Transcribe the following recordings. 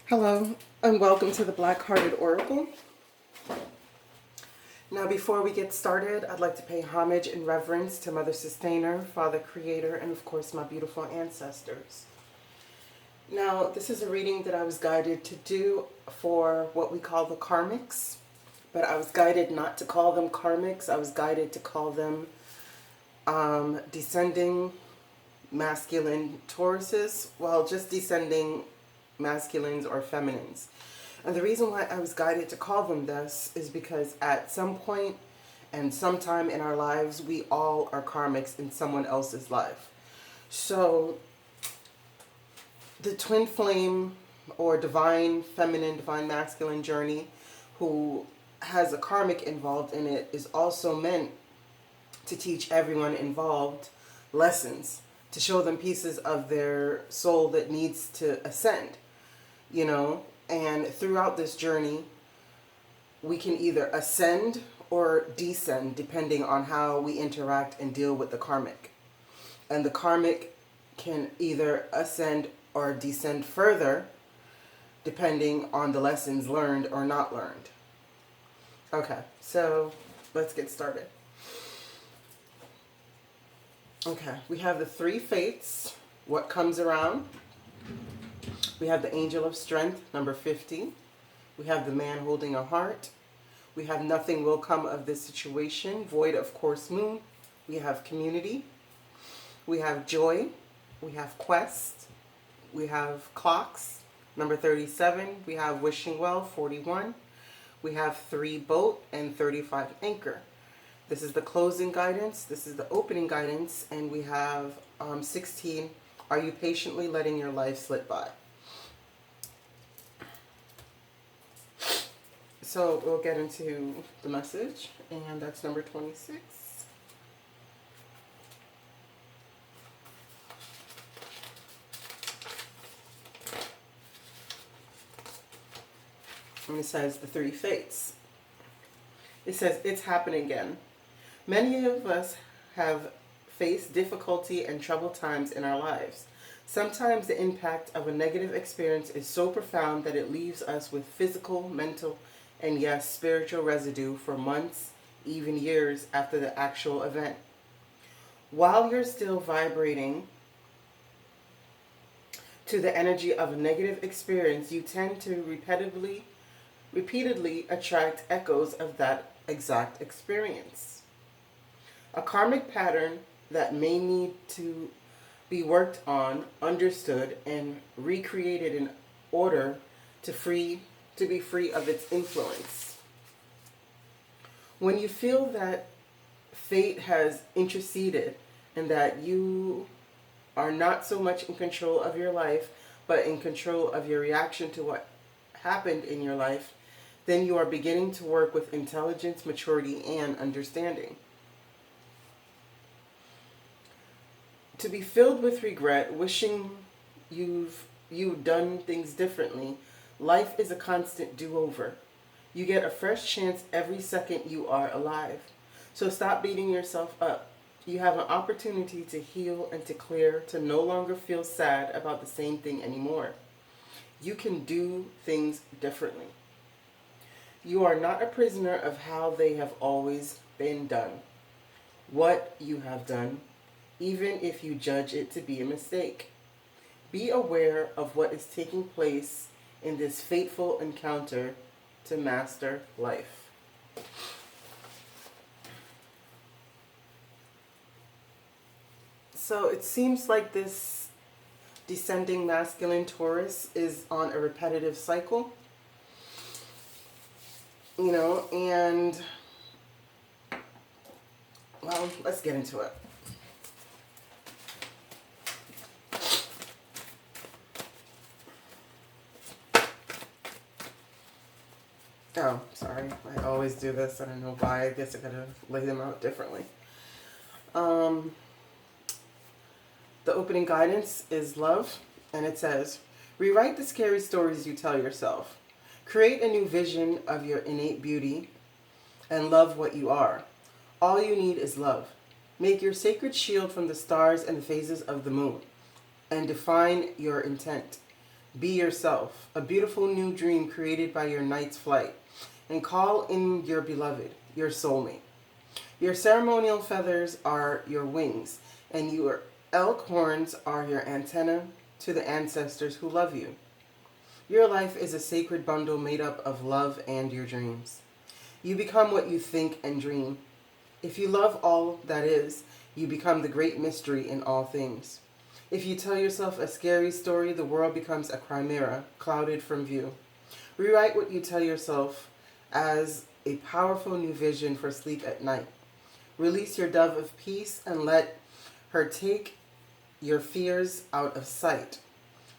Hello, and welcome to the Black Hearted Oracle. Now, before we get started, I'd like to pay homage and reverence to Mother Sustainer, Father Creator, and of course, my beautiful ancestors. Now, this is a reading that I was guided to do for what we call the Karmics, but I was guided not to call them Karmics. I was guided to call them descending masculine Tauruses, well, just descending masculines or feminines. And the reason why I was guided to call them this is because at some point and sometime in our lives, we all are karmics in someone else's life. So the twin flame or divine feminine, divine masculine journey who has a karmic involved in it is also meant to teach everyone involved lessons, to show them pieces of their soul that needs to ascend. And throughout this journey, we can either ascend or descend depending on how we interact and deal with the karmic. And the karmic can either ascend or descend further depending on the lessons learned or not learned. Okay, so let's get started. Okay, we have the three fates, what comes around. We have the Angel of Strength, number 50. We have the Man Holding a Heart. We have Nothing Will Come of This Situation, Void of Course Moon. We have Community. We have Joy. We have Quest. We have Clocks, number 37. We have Wishing Well, 41. We have 3 Boat and 35 Anchor. This is the closing guidance. This is the opening guidance. And we have 16. Are you patiently letting your life slip by? So we'll get into the message, and that's number 26. And it says the three fates. It says, it's happening again. Many of us have faced difficulty and troubled times in our lives. Sometimes the impact of a negative experience is so profound that it leaves us with physical, mental, and yes, spiritual residue for months, even years after the actual event. While you're still vibrating to the energy of a negative experience, you tend to repeatedly attract echoes of that exact experience. A karmic pattern that may need to be worked on, understood, and recreated in order to be free of its influence. When you feel that fate has interceded and that you are not so much in control of your life, but in control of your reaction to what happened in your life, then you are beginning to work with intelligence, maturity, and understanding. To be filled with regret, wishing you've done things differently, life is a constant do-over. You get a fresh chance every second you are alive. So stop beating yourself up. You have an opportunity to heal and to clear, to no longer feel sad about the same thing anymore. You can do things differently. You are not a prisoner of how they have always been done. What you have done, even if you judge it to be a mistake. Be aware of what is taking place in this fateful encounter to master life. So it seems like this descending masculine Taurus is on a repetitive cycle. And well, let's get into it. Oh, sorry. I always do this. I don't know why. I guess I gotta lay them out differently. The opening guidance is love, and it says, rewrite the scary stories you tell yourself. Create a new vision of your innate beauty and love what you are. All you need is love. Make your sacred shield from the stars and the phases of the moon, and define your intent. Be yourself, a beautiful new dream created by your night's flight, and call in your beloved, your soulmate. Your ceremonial feathers are your wings, and your elk horns are your antenna to the ancestors who love you. Your life is a sacred bundle made up of love and your dreams. You become what you think and dream. If you love all that is, you become the great mystery in all things. If you tell yourself a scary story, the world becomes a chimera, clouded from view. Rewrite what you tell yourself as a powerful new vision for sleep at night. Release your dove of peace and let her take your fears out of sight.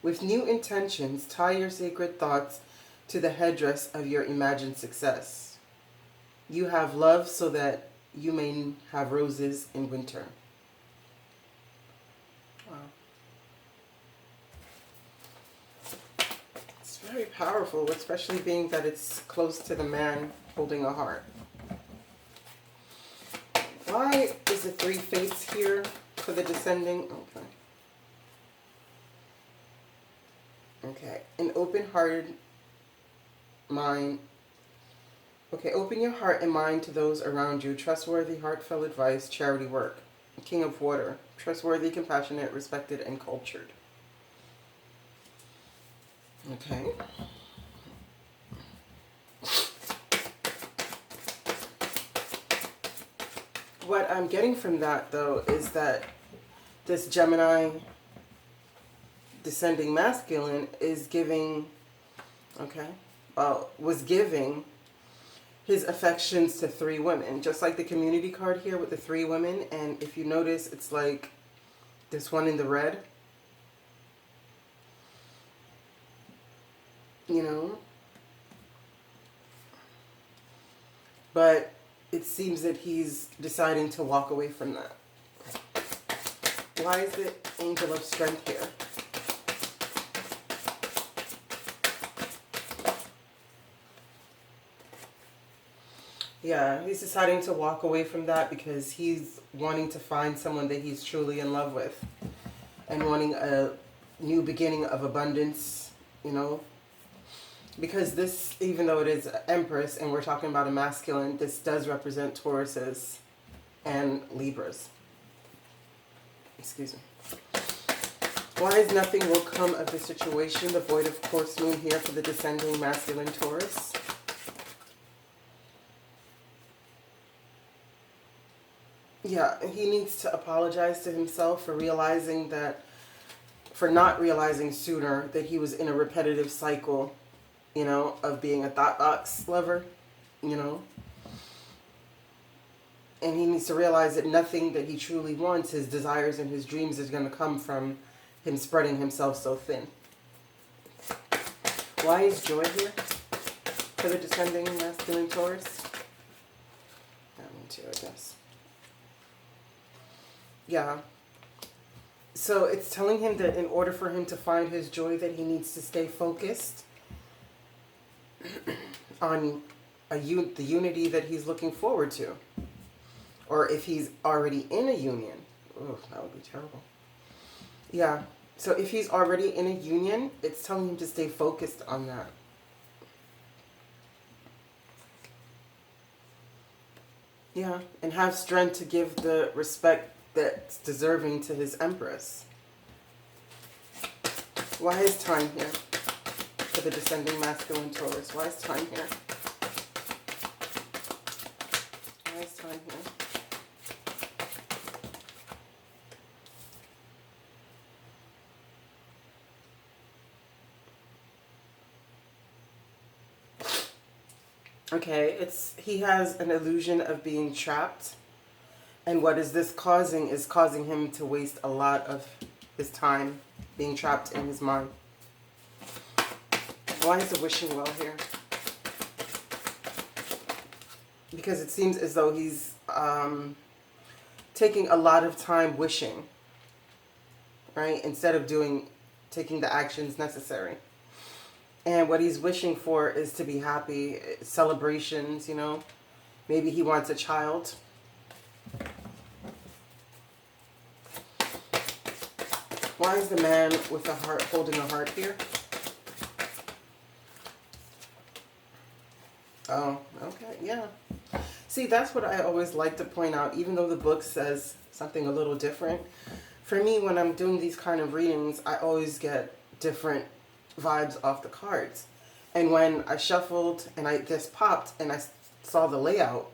With new intentions, tie your sacred thoughts to the headdress of your imagined success. You have love so that you may have roses in winter. Wow. It's very powerful, especially being that it's close to the man holding a heart. Why is the 3 fates here for the descending? Okay. Okay. An open-hearted mind. Okay, open your heart and mind to those around you. Trustworthy, heartfelt advice, charity work. King of Water. Trustworthy, compassionate, respected, and cultured. Okay. What I'm getting from that, though, is that this Gemini descending masculine is giving, was giving his affections to 3 women. Just like the community card here with the 3 women. And if you notice, it's like this one in the red. You know? But it seems that he's deciding to walk away from that. Why is the Angel of Strength here? Yeah, he's deciding to walk away from that because he's wanting to find someone that he's truly in love with. And wanting a new beginning of abundance, you know. Because this, even though it is Empress and we're talking about a masculine, this does represent Tauruses and Libras. Excuse me. Why is nothing will come of the situation? The void of course moon here for the descending masculine Taurus. Yeah, he needs to apologize to himself for not realizing sooner that he was in a repetitive cycle, you know, of being a thought box lover, you know. And he needs to realize that nothing that he truly wants, his desires and his dreams, is going to come from him spreading himself so thin. Why is joy here for the descending masculine Taurus? That one too, I guess. Yeah. So it's telling him that in order for him to find his joy, that he needs to stay focused on the unity that he's looking forward to. Or if he's already in a union. Oh, that would be terrible. Yeah. So if he's already in a union, it's telling him to stay focused on that. Yeah. And have strength to give the respect that's deserving to his Empress. Why is time here for the descending masculine Taurus? Why is time here? Why is time here? Okay, he has an illusion of being trapped. And what is this causing is causing him to waste a lot of his time being trapped in his mind. Why is the wishing well here? Because it seems as though he's taking a lot of time wishing, right? Instead of taking the actions necessary. And what he's wishing for is to be happy, celebrations, you know. Maybe he wants a child. Why is the man with a heart holding a heart here? Oh, okay, yeah. See, that's what I always like to point out, even though the book says something a little different. For me, when I'm doing these kind of readings, I always get different vibes off the cards. And when I shuffled and I this popped and I saw the layout,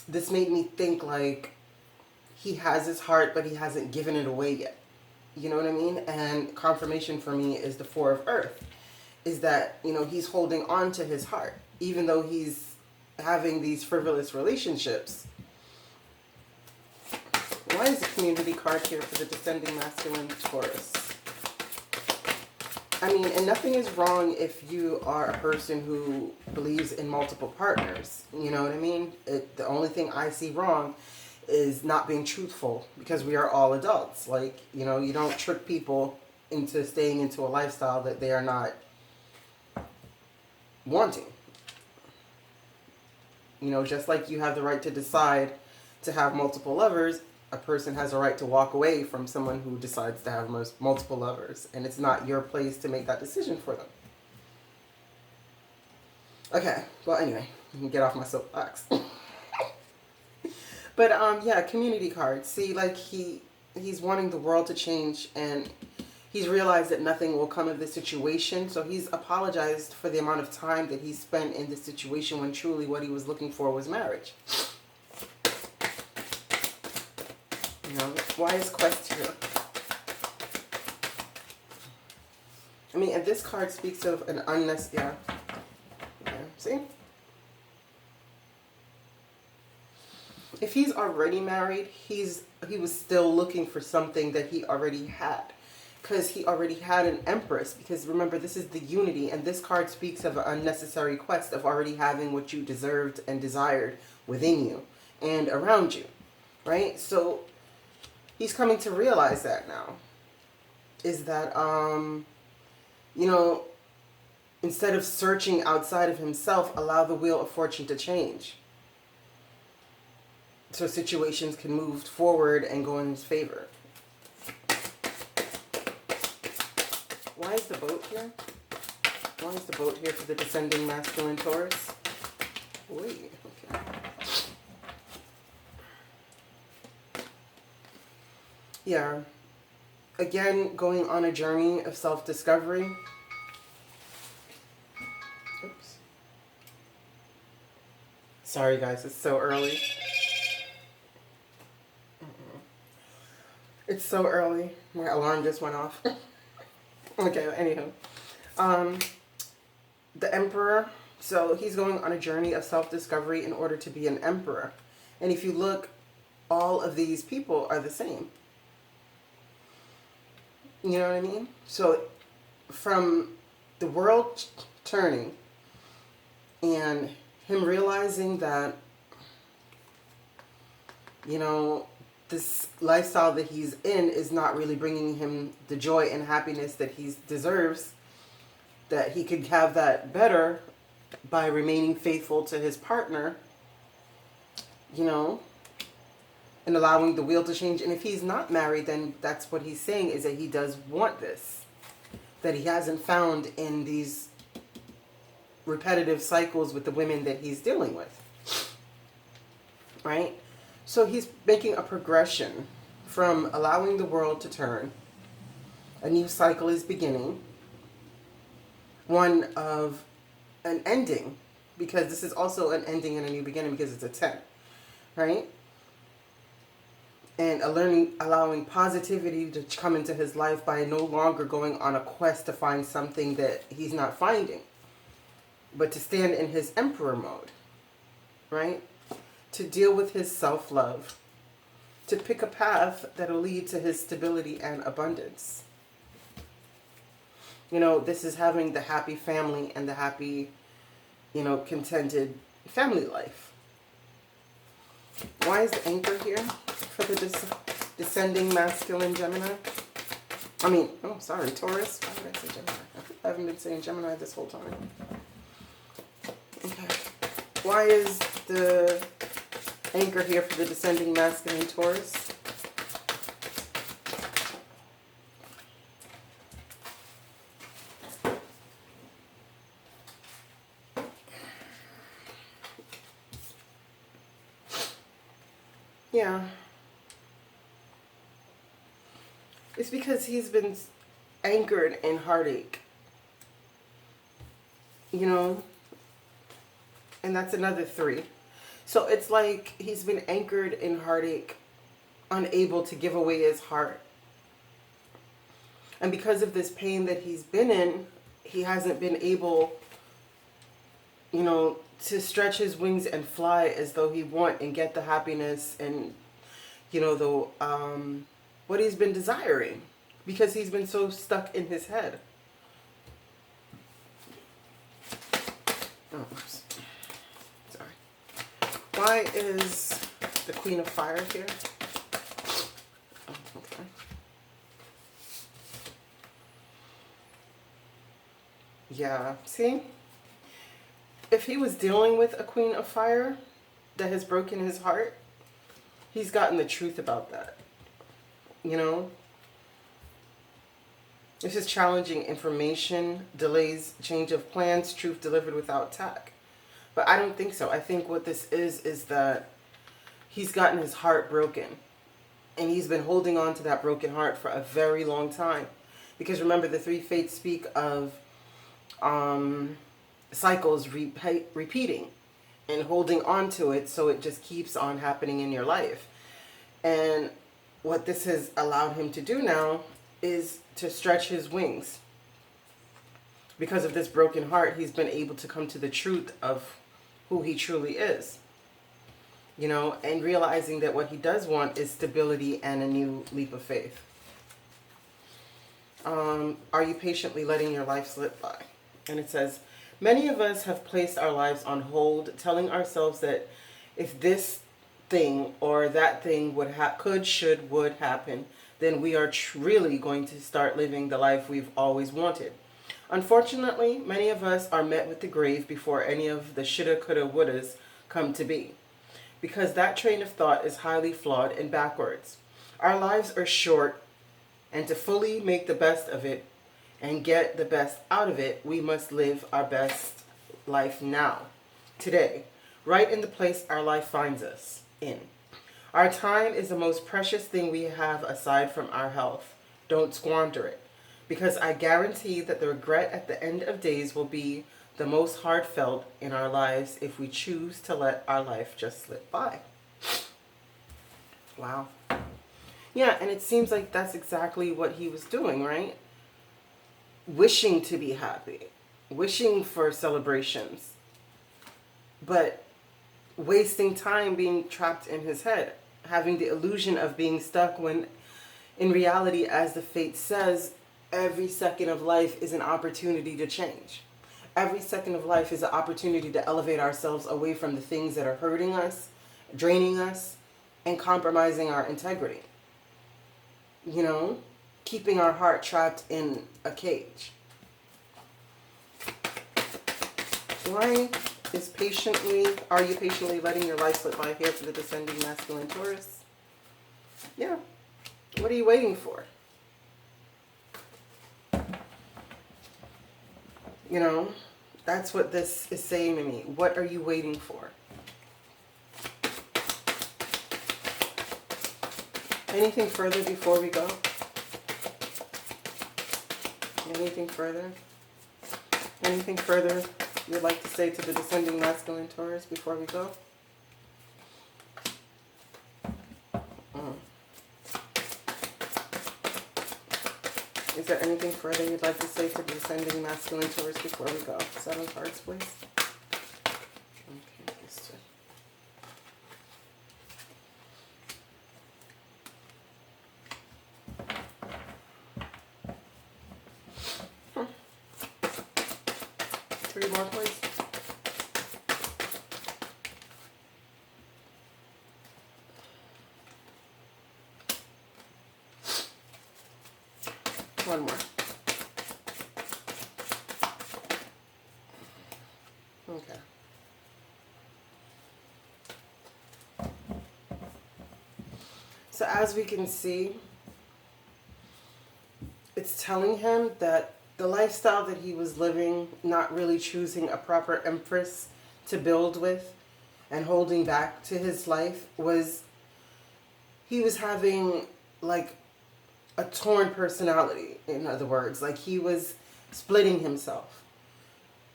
this made me think like he has his heart, but he hasn't given it away yet. You know what I mean? And confirmation for me is the Four of Earth. Is that, you know, he's holding on to his heart. Even though he's having these frivolous relationships. Why is the community card here for the descending masculine Taurus? I mean, and nothing is wrong if you are a person who believes in multiple partners. You know what I mean? The only thing I see wrong is not being truthful, because we are all adults. Like, you know, you don't trick people into staying into a lifestyle that they are not wanting. You know, just like you have the right to decide to have multiple lovers, a person has a right to walk away from someone who decides to have multiple lovers. And it's not your place to make that decision for them. Okay, well, anyway, you can get off my soapbox. But, yeah, community cards. See, like, he's wanting the world to change, and he's realized that nothing will come of this situation. So he's apologized for the amount of time that he spent in this situation when truly what he was looking for was marriage. You know, why is Quest here? I mean, and this card speaks of an unnecessary... Yeah, see? If he's already married, he was still looking for something that he already had. Because he already had an Empress. Because remember, this is the unity. And this card speaks of an unnecessary quest of already having what you deserved and desired within you and around you. Right? So he's coming to realize that now. Is that, you know, instead of searching outside of himself, allow the wheel of fortune to change. So situations can move forward and go in his favor. Why is the boat here? Why is the boat here for the descending masculine Taurus? Wait, okay. Yeah. Again, going on a journey of self-discovery. Oops. Sorry guys, it's so early. It's so early. My alarm just went off. Okay, anywho. The Emperor. So he's going on a journey of self-discovery in order to be an emperor. And if you look, all of these people are the same. You know what I mean? So from the world turning and him realizing that, you know, this lifestyle that he's in is not really bringing him the joy and happiness that he deserves, that he could have that better by remaining faithful to his partner, you know, and allowing the wheel to change. And if he's not married, then that's what he's saying, is that he does want this, that he hasn't found in these repetitive cycles with the women that he's dealing with, right? So he's making a progression from allowing the world to turn. A new cycle is beginning. One of an ending, because this is also an ending and a new beginning, because it's a 10, right? And allowing positivity to come into his life by no longer going on a quest to find something that he's not finding, but to stand in his emperor mode, right? To deal with his self-love, to pick a path that'll lead to his stability and abundance. You know, this is having the happy family and the happy, you know, contented family life. Why is the anchor here for the descending masculine Gemini? I mean, oh, sorry, Taurus. Why did I say Gemini? I haven't been saying Gemini this whole time. Okay. Why is the anchor here for the descending masculine Taurus? Yeah. It's because he's been anchored in heartache, you know? And that's another 3. So it's like he's been anchored in heartache, unable to give away his heart. And because of this pain that he's been in, he hasn't been able, you know, to stretch his wings and fly as though he want and get the happiness and, you know, the what he's been desiring, because he's been so stuck in his head. Oh, oops. Sorry. Why is the Queen of Fire here? Oh, okay. Yeah, see? If he was dealing with a Queen of Fire that has broken his heart, he's gotten the truth about that. You know? This is challenging information, delays, change of plans, truth delivered without tact. But I don't think so. I think what this is that he's gotten his heart broken. And he's been holding on to that broken heart for a very long time. Because remember, the 3 fates speak of cycles repeating and holding on to it, so it just keeps on happening in your life. And what this has allowed him to do now is to stretch his wings. Because of this broken heart, he's been able to come to the truth of who he truly is. You know, and realizing that what he does want is stability and a new leap of faith. Are you patiently letting your life slip by? And it says, many of us have placed our lives on hold, telling ourselves that if this thing or that thing would could, should, would happen, then we are really going to start living the life we've always wanted. Unfortunately, many of us are met with the grave before any of the shoulda, coulda, wouldas come to be. Because that train of thought is highly flawed and backwards. Our lives are short, and to fully make the best of it and get the best out of it, we must live our best life now, today, right in the place our life finds us in. Our time is the most precious thing we have aside from our health. Don't squander it, because I guarantee that the regret at the end of days will be the most heartfelt in our lives if we choose to let our life just slip by. Wow. Yeah, and it seems like that's exactly what he was doing, right? Wishing to be happy, wishing for celebrations, but wasting time being trapped in his head, having the illusion of being stuck when in reality, as the fate says, every second of life is an opportunity to change. Every second of life is an opportunity to elevate ourselves away from the things that are hurting us, draining us, and compromising our integrity. You know, keeping our heart trapped in a cage. Why are you patiently letting your life slip by here for the descending masculine Taurus? Yeah. What are you waiting for? You know, that's what this is saying to me. What are you waiting for? Anything further before we go? Anything further? Anything further you'd like to say to the descending masculine Taurus before we go? Is there anything further you'd like to say to the descending masculine Taurus before we go? 7 cards, please. Okay, these 2. 3 more, please. One more. Okay. So as we can see, it's telling him that the lifestyle that he was living, not really choosing a proper empress to build with and holding back to his life, was he was having like a torn personality, in other words. Like he was splitting himself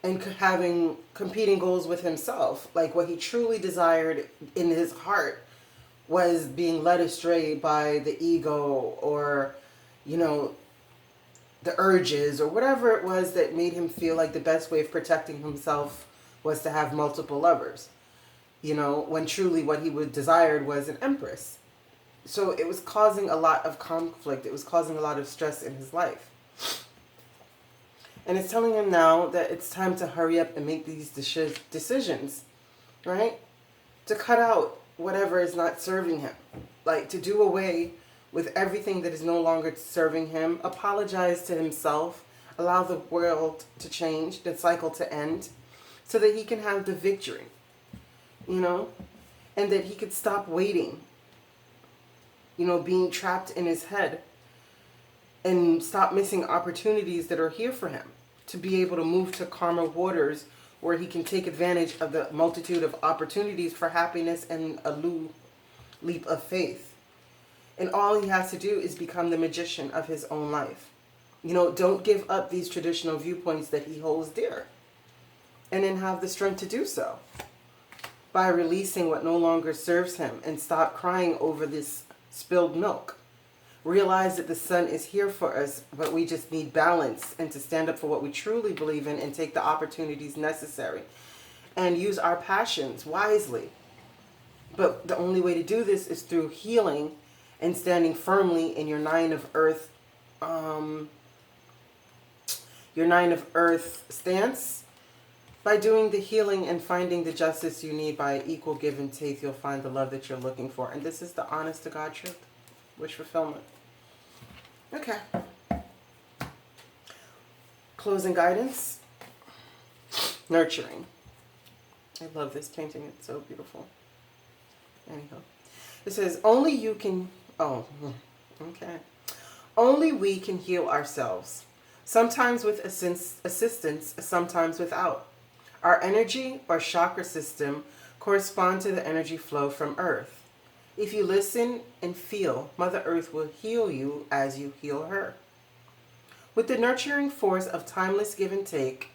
and having competing goals with himself. Like what he truly desired in his heart was being led astray by the ego, or, you know, the urges, or whatever it was that made him feel like the best way of protecting himself was to have multiple lovers. You know, when truly what he would desired was an empress. So it was causing a lot of conflict. It was causing a lot of stress in his life. And it's telling him now that it's time to hurry up and make these decisions, right? To cut out whatever is not serving him. Like to do away with everything that is no longer serving him. Apologize to himself. Allow the world to change, the cycle to end, so that he can have the victory, you know? And that he could stop waiting, you know, being trapped in his head, and stop missing opportunities that are here for him to be able to move to calmer waters where he can take advantage of the multitude of opportunities for happiness and a leap of faith. And all he has to do is become the magician of his own life. You know, don't give up these traditional viewpoints that he holds dear. And then have the strength to do so by releasing what no longer serves him, and stop crying over this spilled milk. Realize that the sun is here for us, but we just need balance and to stand up for what we truly believe in and take the opportunities necessary and use our passions wisely. But the only way to do this is through healing and standing firmly in your nine of earth stance. By doing the healing and finding the justice you need by equal give and take, you'll find the love that you're looking for. And this is the honest to God truth. Wish fulfillment. Okay. Closing guidance. Nurturing. I love this painting. It's so beautiful. Anyhow. It says, only you can... Oh, okay. Only we can heal ourselves. Sometimes with assistance, sometimes without. Our energy or chakra system correspond to the energy flow from Earth. If you listen and feel, Mother Earth will heal you as you heal her. With the nurturing force of timeless give and take,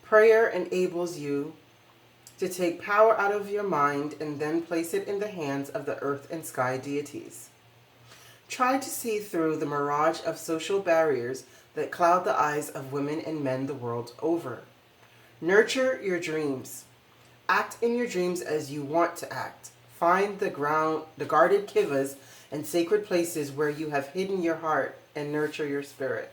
prayer enables you to take power out of your mind and then place it in the hands of the earth and sky deities. Try to see through the mirage of social barriers that cloud the eyes of women and men the world over. Nurture your dreams. Act in your dreams as you want to act. Find the guarded kivas and sacred places where you have hidden your heart, and nurture your spirit.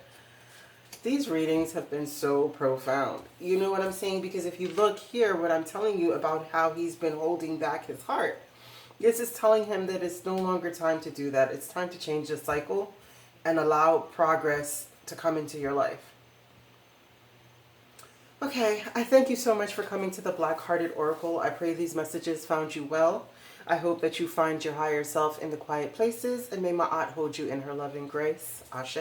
These readings have been so profound. You know what I'm saying? Because if you look here, what I'm telling you about how he's been holding back his heart, this is telling him that it's no longer time to do that. It's time to change the cycle and allow progress to come into your life. Okay, I thank you so much for coming to the Black-Hearted Oracle. I pray these messages found you well. I hope that you find your higher self in the quiet places, and may Ma'at hold you in her loving grace. Ashe.